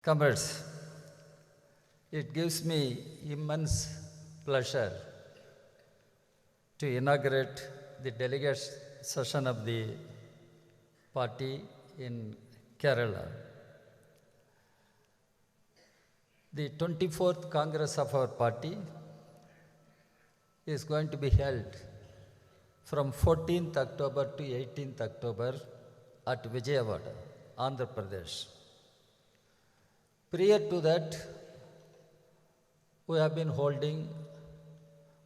Comrades, it gives me immense pleasure to inaugurate the delegate session of the party in Kerala. The 24th Congress of our party is going to be held from 14th October to 18th October at Vijayawada, Andhra Pradesh. Prior to that, we have been holding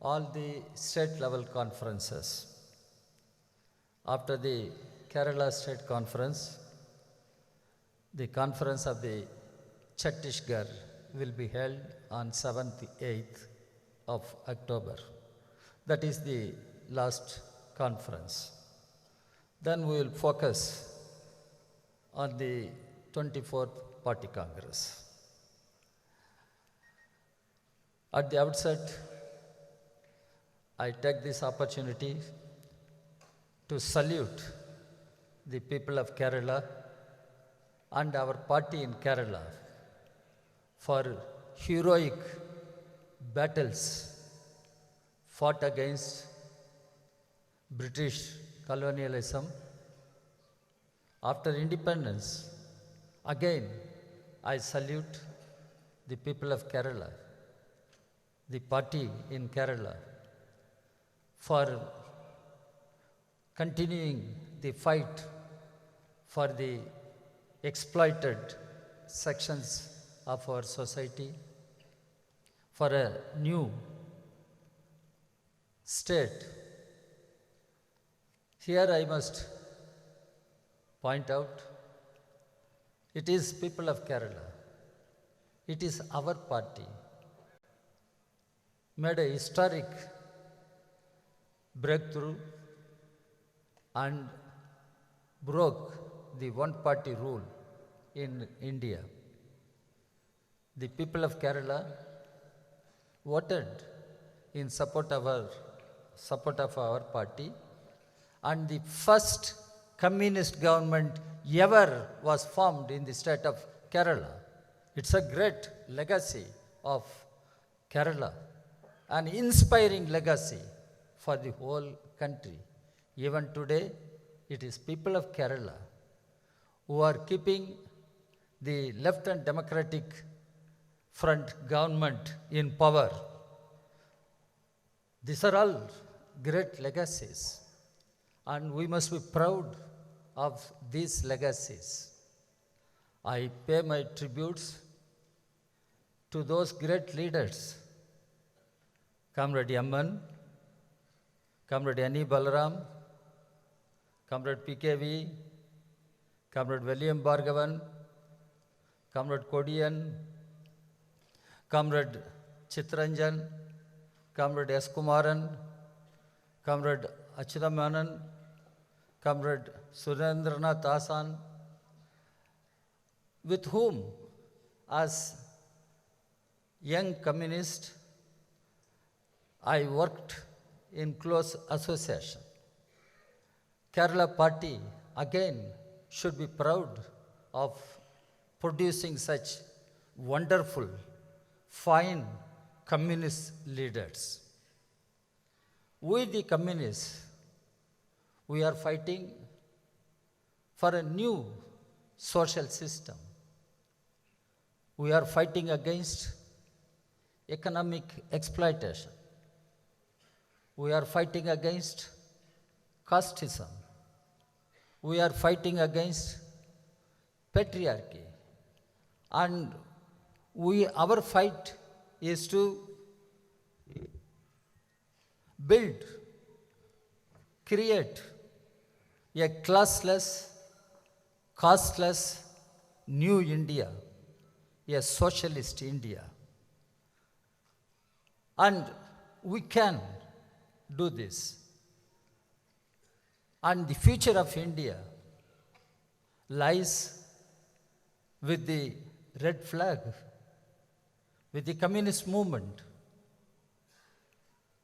all the state level conferences. After the Kerala State Conference, the conference of the Chhattisgarh will be held on 7th, 8th of October. That is the last conference. Then we will focus on the 24th Party Congress. At the outset, I take this opportunity to salute the people of Kerala and our party in Kerala for heroic battles fought against British colonialism. After independence, again, I salute the people of Kerala, the party in Kerala, for continuing the fight for the exploited sections of our society, for a new state. Here I must point out, it is people of Kerala, it is our party, made a historic breakthrough and broke the one-party rule in India. The people of Kerala voted in support of our party, and the first communist government ever was formed in the state of Kerala. It's a great legacy of Kerala, an inspiring legacy for the whole country. Even today, it is people of Kerala who are keeping the Left and Democratic Front government in power. These are all great legacies, and we must be proud of these legacies. I pay my tributes to those great leaders, Comrade Yamman, Comrade Annie Balaram, Comrade PKV, Comrade William Bhargavan, Comrade Kodian, Comrade Chitranjan, Comrade S. Kumaran, Comrade Achudamanan, Comrade Surendranath Asan, with whom, as young communist, I worked in close association. Kerala party, again, should be proud of producing such wonderful, fine communist leaders. We, the communists, we are fighting for a new social system. We are fighting against economic exploitation. We are fighting against casteism. We are fighting against patriarchy. And our fight is to build, create a classless, casteless new India, a socialist India. And we can do this. And the future of India lies with the red flag, with the communist movement.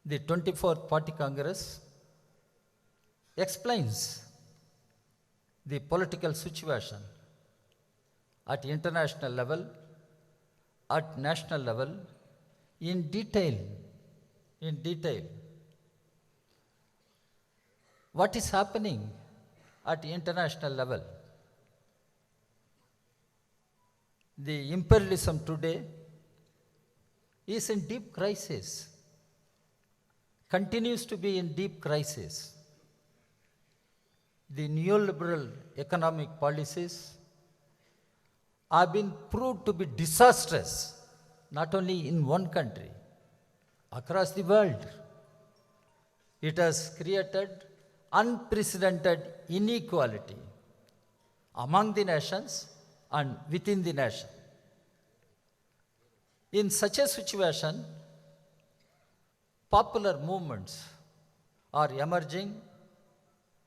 The 24th Party Congress explains the political situation at international level at national level in detail. What is happening at international level? The imperialism today is in deep crisis, continues to be in deep crisis. The neoliberal economic policies have been proved to be disastrous, not only in one country, across the world. It has created unprecedented inequality among the nations and within the nation. In such a situation, popular movements are emerging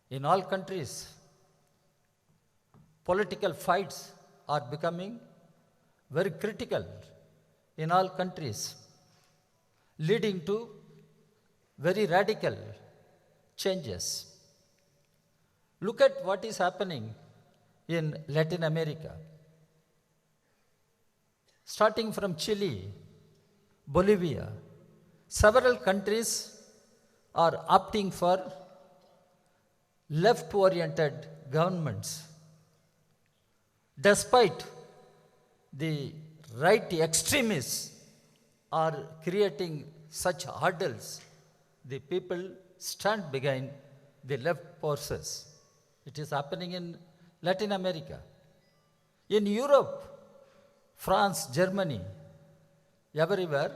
in all countries. Political fights are becoming very critical in all countries, leading to very radical changes. Look at what is happening in Latin America. Starting from Chile, Bolivia, several countries are opting for left-oriented governments. Despite the right extremists are creating such hurdles, the people stand behind the left forces. It is happening in Latin America. In Europe, France, Germany, everywhere,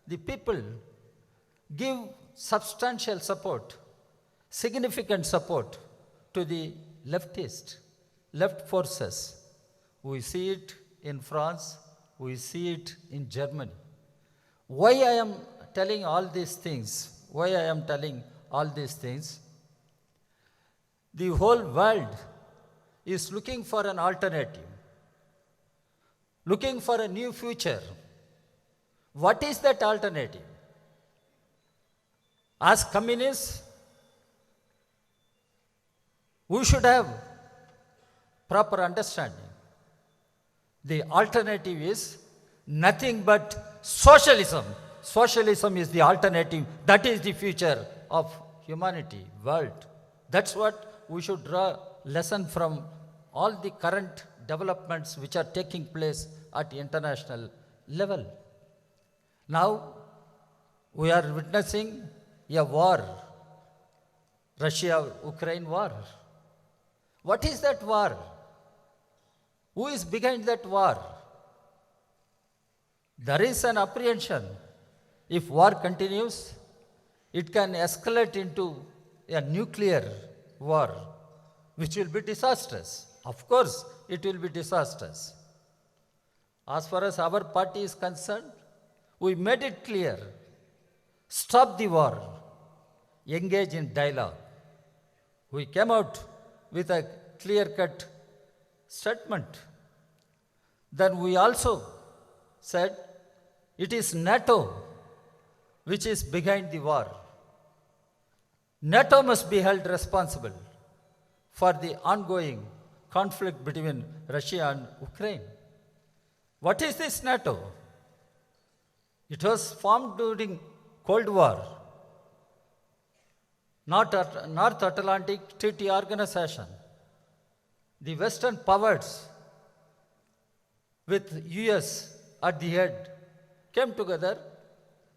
the people give substantial support, significant support to the left forces. We see it in France, we see it in Germany. Why I am telling all these things? The whole world is looking for an alternative, looking for a new future. What is that alternative? As communists, we should have proper understanding. The alternative is nothing but socialism. Socialism is the alternative. That is the future of humanity, world. That's what we should draw lesson from all the current developments which are taking place at international level. Now, we are witnessing a war, Russia-Ukraine war. What is that war? Who is behind that war? There is an apprehension. If war continues, it can escalate into a nuclear war, which will be disastrous. Of course, it will be disastrous. As far as our party is concerned, we made it clear. Stop the war. Engage in dialogue. We came out with a clear-cut statement. Then we also said it is NATO which is behind the war. NATO must be held responsible for the ongoing conflict between Russia and Ukraine. What is this NATO? It was formed during Cold War, North Atlantic Treaty Organization. The Western powers with US at the head came together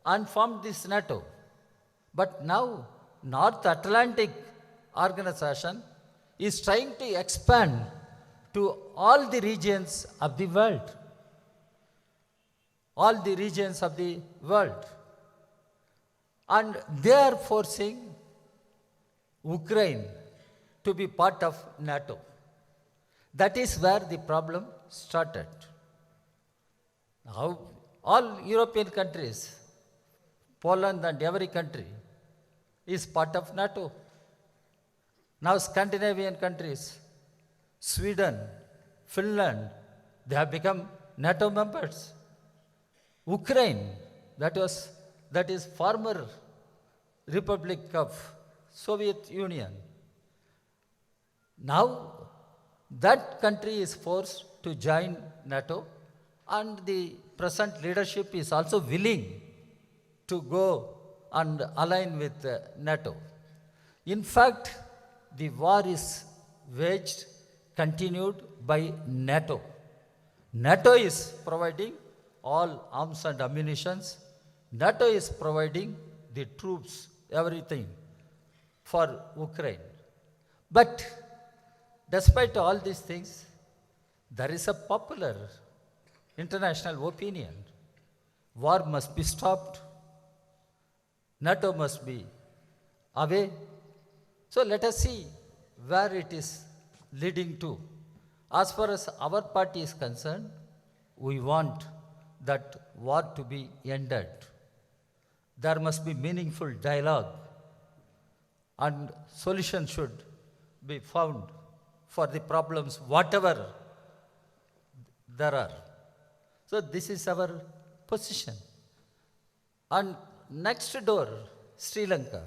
and formed this NATO. But now North Atlantic Organization is trying to expand to all the regions of the world. All the regions of the world. And they are forcing Ukraine to be part of NATO. That is where the problem started. Now, all European countries, Poland and every country, is part of NATO. Now, Scandinavian countries, Sweden, Finland, they have become NATO members. Ukraine, that is former Republic of Soviet Union. Now, that country is forced to join NATO, And the present leadership is also willing to go and align with NATO. In fact, the war is waged, continued by NATO. NATO is providing all arms and ammunitions. NATO is providing the troops, everything for Ukraine. But despite all these things, there is a popular international opinion. War must be stopped. NATO must be away. So let us see where it is leading to. As far as our party is concerned, we want that war to be ended. There must be meaningful dialogue and solution should be found for the problems, whatever there are. So this is our position. And next door, Sri Lanka.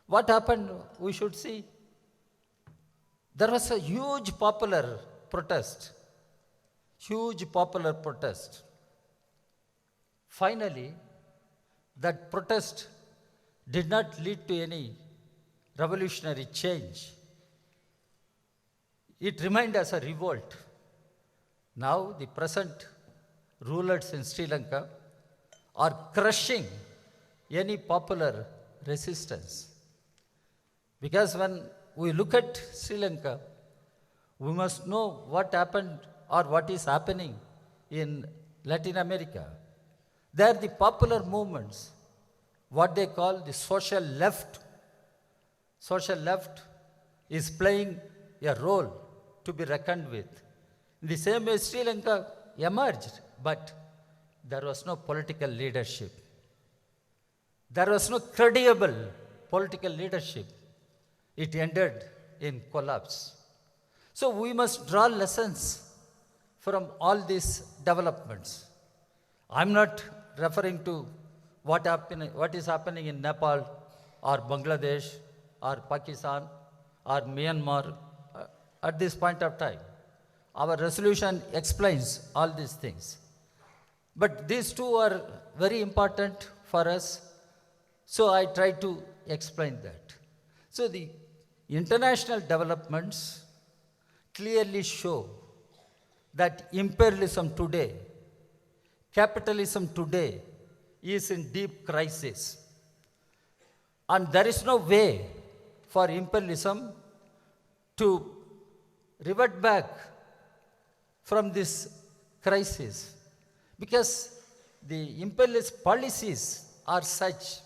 What happened, we should see. There was a huge popular protest. Huge popular protest. Finally, that protest did not lead to any revolutionary change. It remained as a revolt. Now, the present rulers in Sri Lanka are crushing any popular resistance. Because when we look at Sri Lanka, we must know what happened or what is happening in Latin America. There the popular movements, what they call the social left is playing a role to be reckoned with. In the same way, Sri Lanka emerged, but there was no political leadership. There was no credible political leadership. It ended in collapse. So we must draw lessons from all these developments. I'm not referring to what is happening in Nepal or Bangladesh or Pakistan or Myanmar at this point of time. Our resolution explains all these things. But these two are very important for us, so I try to explain that. So the international developments clearly show that imperialism today, capitalism today is in deep crisis. And there is no way for imperialism to revert back from this crisis, because the imperialist policies are such